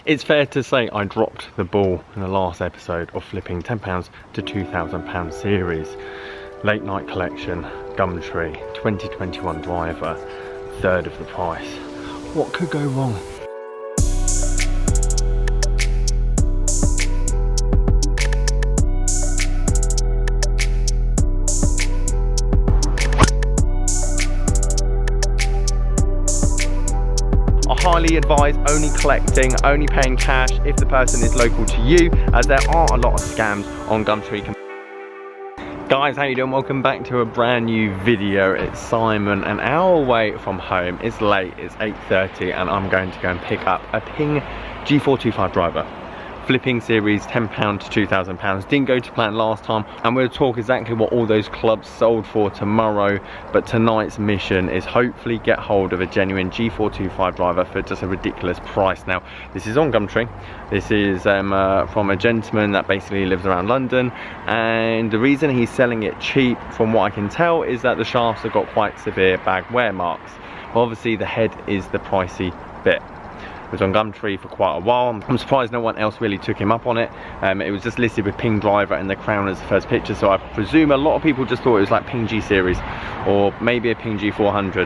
It's fair to say I dropped the ball in the last episode of flipping £10 to £2,000 series. Late night collection, Gumtree, 2021 driver, third of the price. What could go wrong? Highly advise only collecting, only paying cash if the person is local to you, as there are a lot of scams on Gumtree. Guys, how you doing? Welcome back to a brand new video. It's Simon, an hour away from home. It's late, it's 8:30, and I'm going to go and pick up a Ping G425 driver. Flipping series, £10 to £2,000. Didn't go to plan last time, and we'll talk exactly what all those clubs sold for tomorrow. But tonight's mission is hopefully get hold of a genuine G425 driver for just a ridiculous price. Now, this is on Gumtree. This is from a gentleman that basically lives around London, and the reason he's selling it cheap, from what I can tell, is that the shafts have got quite severe bag wear marks. Obviously, the head is the pricey bit. It was on Gumtree for quite a while. I'm surprised no one else really took him up on it. It was just listed with Ping driver and the crown as the first picture, so I presume a lot of people just thought it was like Ping G series or maybe a Ping G400.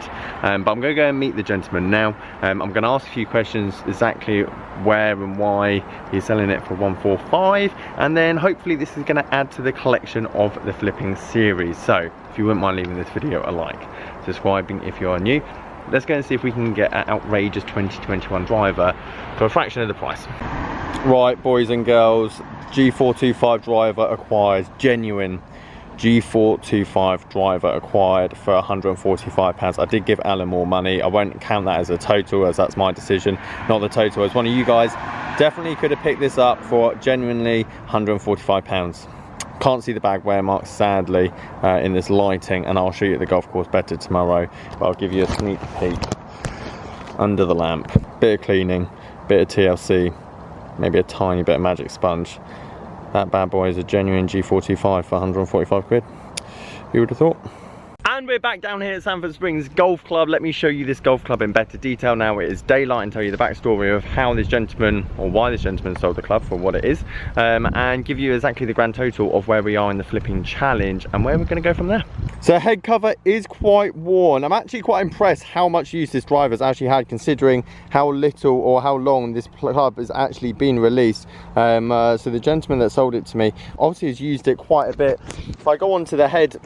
But I'm going to go and meet the gentleman now. I'm going to ask a few questions, exactly where and why he's selling it for 145, and then hopefully this is going to add to the collection of the flipping series. So if you wouldn't mind leaving this video a like, subscribing if you are new. Let's go and see if we can get an outrageous 2021 driver for a fraction of the price. Right, boys and girls, G425 driver acquired, genuine G425 driver acquired for £145. I did give Alan more money. I won't count that as a total, as that's my decision, not the total. As one of you guys definitely could have picked this up for genuinely £145. Can't see the bag wear marks, sadly, in this lighting, and I'll show you at the golf course better tomorrow, but I'll give you a sneak peek under the lamp. Bit of cleaning, bit of TLC, maybe a tiny bit of magic sponge. That bad boy is a genuine G425 for 145 quid. Who would have thought? And we're back down here at Sanford Springs Golf Club. Let me show you this golf club in better detail now. It is daylight, and tell you the backstory of how this gentleman, or why this gentleman sold the club for what it is, and give you exactly the grand total of where we are in the flipping challenge and where we're going to go from there. So head cover is quite worn. I'm actually quite impressed how much use this driver's actually had, considering how little or how long this club has actually been released. So the gentleman that sold it to me obviously has used it quite a bit. If I go on to the head,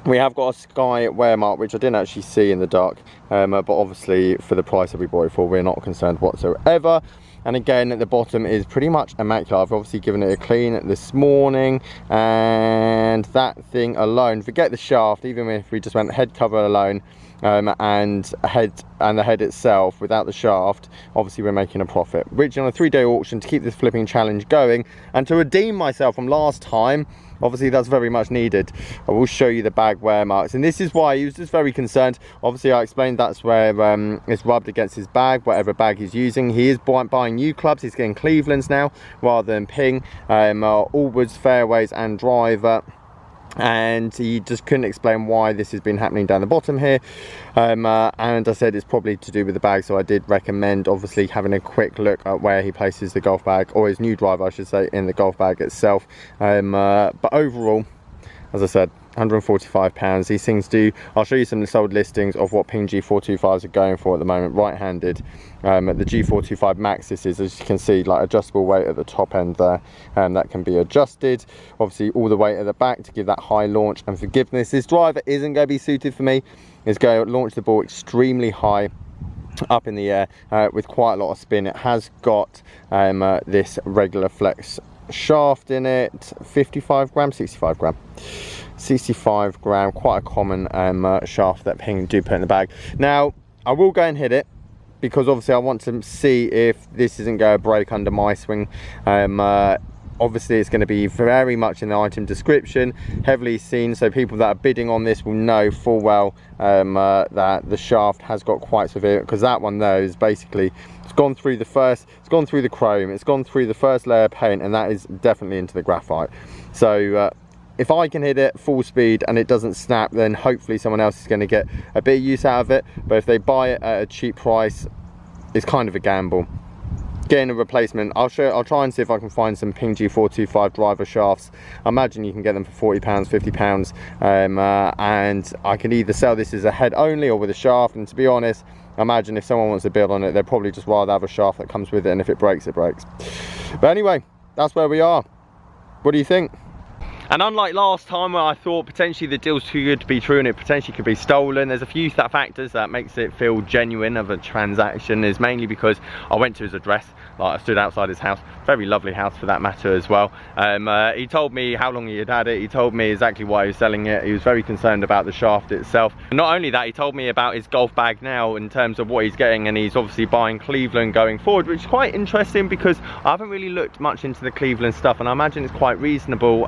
we have got a sky wear mark, which I didn't actually see in the dark, but obviously for the price that we bought it for, we're not concerned whatsoever. And again, at the bottom is pretty much immaculate. I've obviously given it a clean this morning, and that thing alone, forget the shaft, even if we just went head cover alone, and the head itself without the shaft, obviously we're making a profit. Which on a 3-day auction to keep this flipping challenge going and to redeem myself from last time, obviously that's very much needed. I will show you the bag wear marks, and this is why he was just very concerned. Obviously I explained that's where it's rubbed against his bag, whatever bag he's using. He is buying new clubs. He's getting Cleveland's now rather than Ping, Allwoods, fairways and driver. And he just couldn't explain why this has been happening down the bottom here, and I said it's probably to do with the bag, so I did recommend obviously having a quick look at where he places the golf bag, or his new driver I should say, in the golf bag itself. But overall, as I said, £145. These things do, I'll show you some sold listings of what Ping G425s are going for at the moment, right-handed. The G425 Max, this is, as you can see, like adjustable weight at the top end there, and that can be adjusted. Obviously all the weight at the back to give that high launch and forgiveness. This driver isn't going to be suited for me. It's going to launch the ball extremely high up in the air with quite a lot of spin. It has got this regular flex shaft in it, 55 gram, 65 gram. 65 gram, quite a common shaft that Ping do put in the bag. Now I will go and hit it, because obviously I want to see if this isn't going to break under my swing. Obviously it's going to be very much in the item description, heavily seen, so people that are bidding on this will know full well that the shaft has got quite severe, because that one there is basically, it's gone through the chrome, it's gone through the first layer of paint, and that is definitely into the graphite. So if I can hit it full speed and it doesn't snap, then hopefully someone else is going to get a bit of use out of it. But if they buy it at a cheap price, it's kind of a gamble. getting a replacement. I'll try and see if I can find some Ping G425 driver shafts. I imagine you can get them for £40, £50, and I can either sell this as a head only or with a shaft. And to be honest, I imagine if someone wants to build on it, they'll probably just rather have a shaft that comes with it, and if it breaks, it breaks. But anyway, that's where we are. What do you think? And unlike last time where I thought potentially the deal's too good to be true and it potentially could be stolen, there's a few factors that makes it feel genuine of a transaction. Is mainly because I went to his address, like I stood outside his house, very lovely house for that matter as well. He told me how long he had had it, he told me exactly why he was selling it, he was very concerned about the shaft itself. And not only that, he told me about his golf bag now in terms of what he's getting, and he's obviously buying Cleveland going forward, which is quite interesting because I haven't really looked much into the Cleveland stuff, and I imagine it's quite reasonable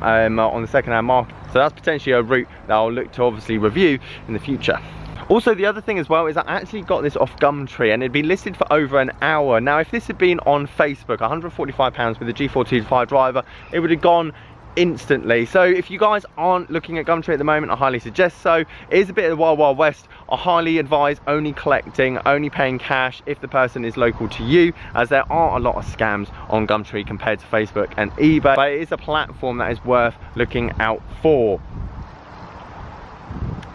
on the second-hand market. So that's potentially a route that I'll look to obviously review in the future. Also, the other thing as well is I actually got this off Gumtree, and it'd been listed for over an hour. Now, if this had been on Facebook, £145 with a G425 driver, it would have gone instantly. So if you guys aren't looking at Gumtree at the moment, I highly suggest so. It is a bit of the wild wild west. I highly advise only collecting, only paying cash if the person is local to you, as there are a lot of scams on Gumtree compared to Facebook and eBay, but it is a platform that is worth looking out for.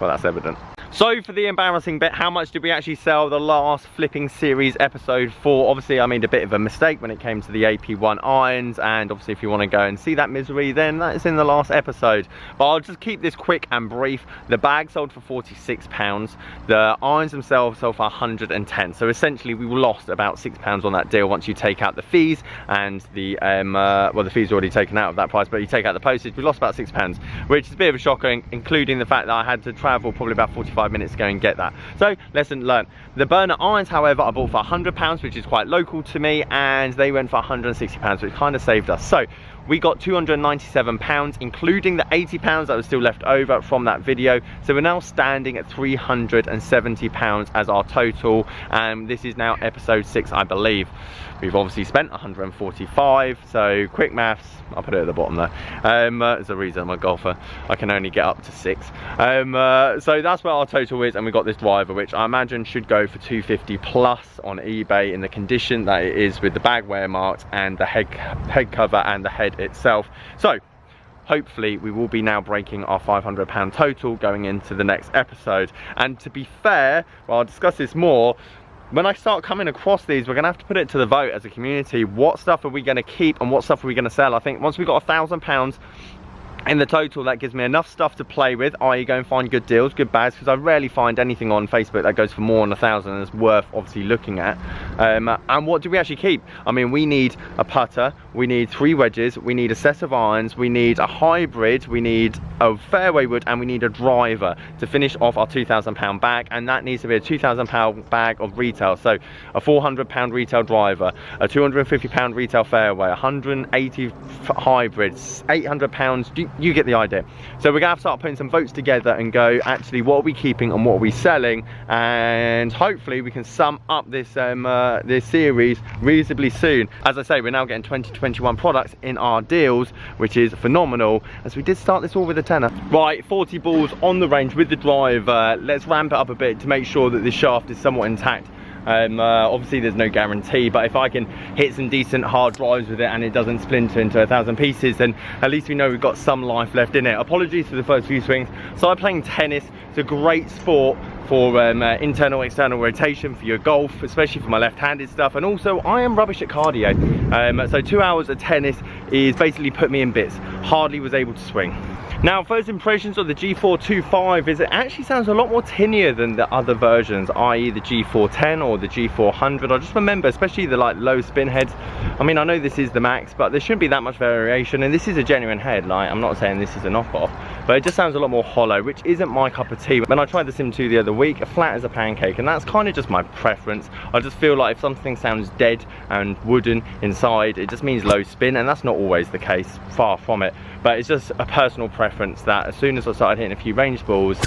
Well, that's evident. So for the embarrassing bit, how much did we actually sell the last flipping series episode for? Obviously I made a bit of a mistake when it came to the AP1 irons, and obviously if you want to go and see that misery, then that's in the last episode. But I'll just keep this quick and brief. The bag sold for £46, the irons themselves sold for 110. So essentially we lost about £6 on that deal once you take out the fees and the well, the fees are already taken out of that price, but you take out the postage, we lost about £6, which is a bit of a shocker, including the fact that I had to travel probably about 45 minutes to go and get that. So lesson learned. The burner irons, however, I bought for £100, which is quite local to me, and they went for £160, which kind of saved us. So we got £297, including the £80 that was still left over from that video. So we're now standing at £370 as our total, and this is now episode 6, I believe. We've obviously spent 145, so quick maths, I'll put it at the bottom there. There's a reason I'm a golfer, I can only get up to 6. So that's what our total is, and we got this driver, which I imagine should go for 250 plus on eBay in the condition that it is, with the bag wear marked and the head cover and the head itself. So hopefully we will be now breaking our £500 total going into the next episode. And to be fair, well, I'll discuss this more when I start coming across these. We're gonna have to put it to the vote as a community. What stuff are we gonna keep and what stuff are we gonna sell? I think once we've got £1,000 in the total, that gives me enough stuff to play with, i.e. go and find good deals, good bags, because I rarely find anything on Facebook that goes for more than 1,000 and is worth obviously looking at. And what do we actually keep? I mean, we need a putter, we need 3 wedges, we need a set of irons, we need a hybrid, we need a fairway wood, and we need a driver to finish off our £2,000 bag, and that needs to be a £2,000 bag of retail. So a £400 retail driver, a £250 retail fairway, 180 hybrids, £800, you get the idea. So we're gonna have to start putting some votes together and go, actually, what are we keeping and what are we selling, and hopefully we can sum up this this series reasonably soon. As I say, we're now getting 2021 products in our deals, which is phenomenal, as we did start this all with a tenner. Right, 40 balls on the range with the driver. Let's ramp it up a bit to make sure that this shaft is somewhat intact. Obviously there's no guarantee, but if I can hit some decent hard drives with it and it doesn't splinter into 1,000 pieces, then at least we know we've got some life left in it. Apologies for the first few swings. So I'm playing tennis. It's a great sport for internal external rotation for your golf, especially for my left-handed stuff, and also I am rubbish at cardio. So 2 hours of tennis is basically put me in bits. Hardly was able to swing. Now, first impressions of the G425 is it actually sounds a lot more tinier than the other versions, i.e. the G410 or the G400. I just remember, especially the like low spin heads. I mean, I know this is the max, but there shouldn't be that much variation, and this is a genuine head. Like, I'm not saying this is a knockoff, but it just sounds a lot more hollow, which isn't my cup of tea. When I tried the Sim 2 the other week, flat as a pancake, and that's kind of just my preference. I just feel like if something sounds dead and wooden inside, it just means low spin, and that's not always the case, far from it. But it's just a personal preference that as soon as I started hitting a few range balls,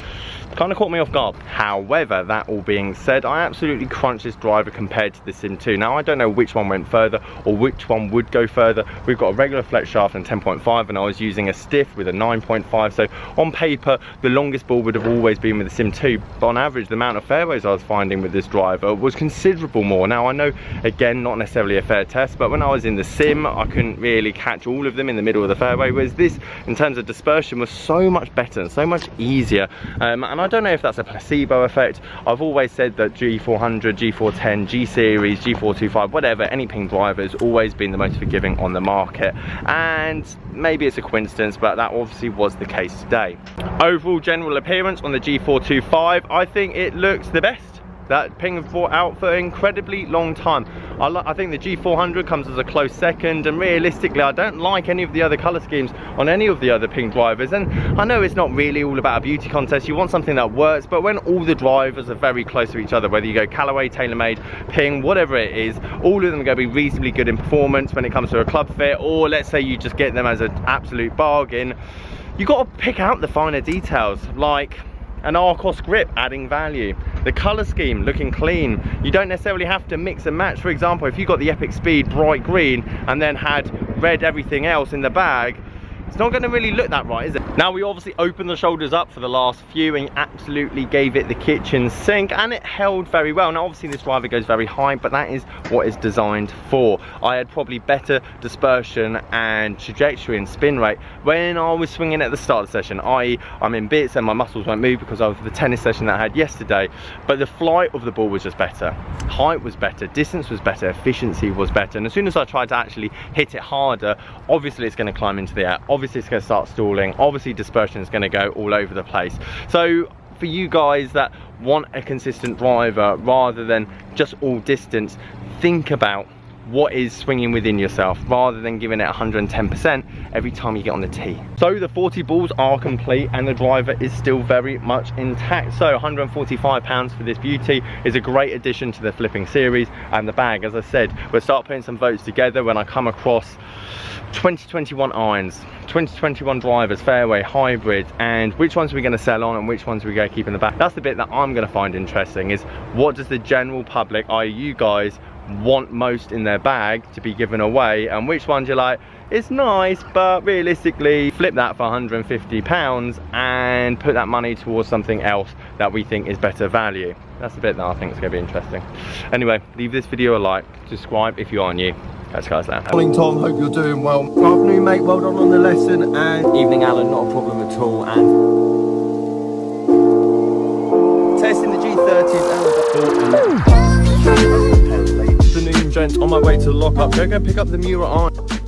kind of caught me off guard. However, that all being said, I absolutely crunched this driver compared to the Sim 2. Now, I don't know which one went further or which one would go further. We've got a regular flex shaft and 10.5, and I was using a stiff with a 9.5, so on paper, the longest ball would have always been with the Sim 2, but on average, the amount of fairways I was finding with this driver was considerable more. Now, I know, again, not necessarily a fair test, but when I was in the Sim, I couldn't really catch all of them in the middle of the fairway, whereas this, in terms of dispersion, was so much better and so much easier. And I don't know if that's a placebo effect. I've always said that G400, G410, G Series, G425, whatever, any ping driver has always been the most forgiving on the market, and maybe it's a coincidence, but that obviously was the case today. Overall general appearance on the G425, I think it looks the best that Ping have brought out for an incredibly long time. I think the G400 comes as a close second, and realistically I don't like any of the other colour schemes on any of the other Ping drivers. And I know it's not really all about a beauty contest, you want something that works, but when all the drivers are very close to each other, whether you go Callaway, TaylorMade, Ping, whatever it is, all of them are going to be reasonably good in performance when it comes to a club fit, or let's say you just get them as an absolute bargain. You've got to pick out the finer details, like an Arcos grip adding value, the colour scheme looking clean. You don't necessarily have to mix and match. For example, if you got the Epic Speed bright green and then had red everything else in the bag, it's not going to really look that right, is it? Now, we obviously opened the shoulders up for the last few and absolutely gave it the kitchen sink, and it held very well. Now, obviously this driver goes very high, but that is what it's designed for. I had probably better dispersion and trajectory and spin rate when I was swinging at the start of the session, i.e. I'm in bits and my muscles won't move because of the tennis session that I had yesterday, but the flight of the ball was just better. Height was better, distance was better, efficiency was better, and as soon as I tried to actually hit it harder, obviously it's going to climb into the air. Obviously it's going to start stalling, obviously dispersion is going to go all over the place. So for you guys that want a consistent driver rather than just all distance, think about what is swinging within yourself rather than giving it 110% every time you get on the tee. So the 40 balls are complete and the driver is still very much intact. So £145 for this beauty is a great addition to the flipping series, and the bag, as I said, we'll start putting some votes together when I come across 2021 irons, 2021 drivers, fairway, hybrids, and which ones are we going to sell on and which ones are we going to keep in the back. That's the bit that I'm going to find interesting, is what does the general public, i.e. you guys, want most in their bag to be given away, and which ones you're like, it's nice, but realistically flip that for £150 and put that money towards something else that we think is better value. That's the bit that I think is going to be interesting. Anyway, leave this video a like, subscribe if you are new. Catch you guys later. Morning Tom, hope you're doing well. Good afternoon mate, well done on the lesson, and evening Alan, not a problem at all. And testing the G30s and the afternoon gents, on my way to the lock-up. Go pick up the Mura iron.